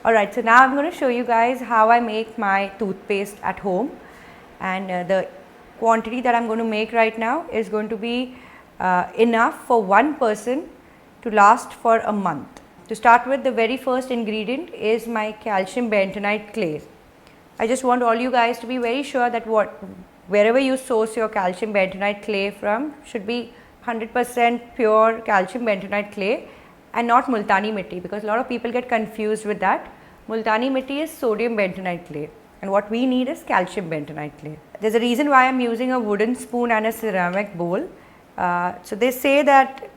Alright, so now I'm going to show you guys how I make my toothpaste at home, and the quantity that I'm going to make right now is going to be enough for one person to last for a month. To start with, the very first ingredient is my calcium bentonite clay. I just want all you guys to be very sure that wherever you source your calcium bentonite clay from should be 100% pure calcium bentonite clay and not multani mitti, because a lot of people get confused with that. Multani mitti is sodium bentonite clay and what we need is calcium bentonite clay. There is a reason why I am using a wooden spoon and a ceramic bowl. So they say that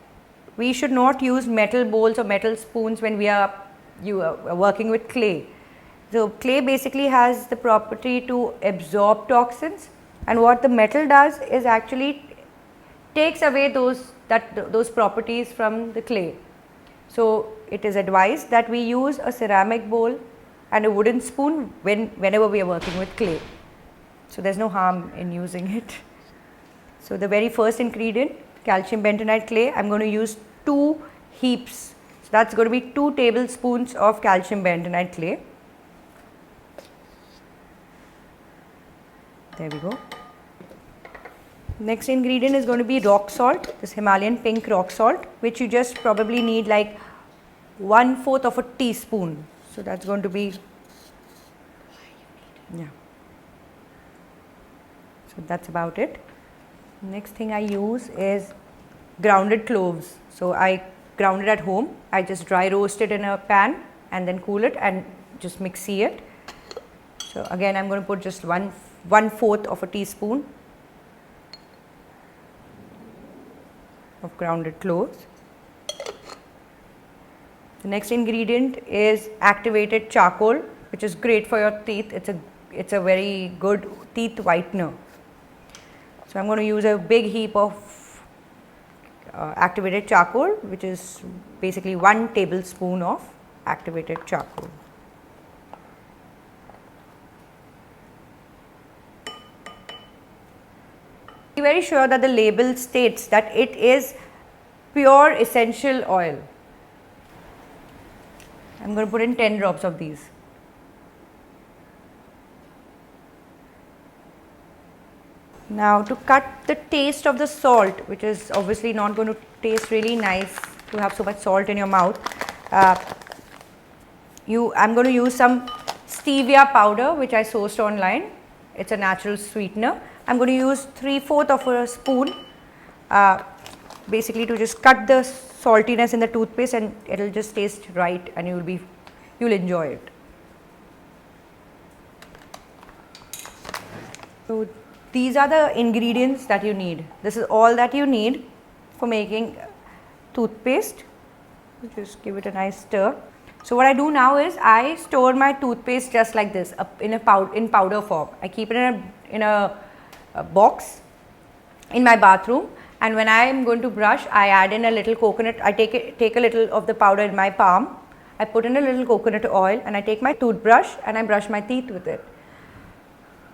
we should not use metal bowls or metal spoons when we are working with clay. So clay basically has the property to absorb toxins, and what the metal does is actually takes away those properties from the clay. So it is advised that we use a ceramic bowl and a wooden spoon whenever we are working with clay. So there is no harm in using it. So the very first ingredient, calcium bentonite clay, I am going to use 2 heaps. So that is going to be 2 tablespoons of calcium bentonite clay. There we go. Next ingredient is going to be rock salt, this Himalayan pink rock salt, which you just probably need like 1/4 of a teaspoon. So that's going to be, yeah. So that's about it. Next thing I use is grounded cloves. So I ground it at home. I just dry roast it in a pan and then cool it and just mixie it. So again, I'm going to put just 1/4 of a teaspoon of grounded cloves. The next ingredient is activated charcoal, which is great for your teeth. It's a very good teeth whitener. So I'm going to use a big heap of activated charcoal, which is basically 1 tablespoon of activated charcoal. Be very sure that the label states that it is pure essential oil. I am going to put in 10 drops of these. Now to cut the taste of the salt, which is obviously not going to taste really nice to have so much salt in your mouth, I am going to use some stevia powder which I sourced online. It's a natural sweetener. I am going to use 3/4 of a spoon basically to just cut the saltiness in the toothpaste, and it will just taste right and you will enjoy it. So these are the ingredients that you need. This is all that you need for making toothpaste. Just give it a nice stir. So what I do now is I store my toothpaste just like this in powder form. I keep it in a box in my bathroom, and when I am going to brush, I add in a little coconut. I take a little of the powder in my palm. I put in a little coconut oil and I take my toothbrush and I brush my teeth with it.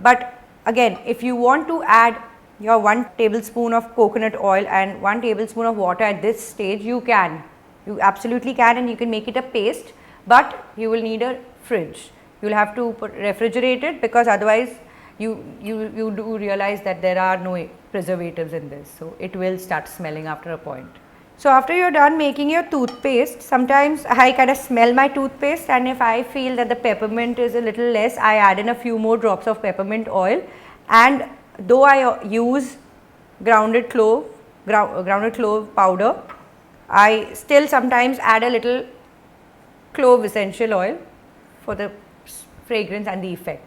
But again, if you want to add your 1 tablespoon of coconut oil and 1 tablespoon of water at this stage, you can. You absolutely can, and you can make it a paste, but you will need a fridge. You will have to refrigerate it, because otherwise you do realize that there are no preservatives in this. So it will start smelling after a point. So after you are done making your toothpaste, sometimes I kind of smell my toothpaste, and if I feel that the peppermint is a little less, I add in a few more drops of peppermint oil. And though I use grounded clove powder, I still sometimes add a little clove essential oil for the fragrance and the effect.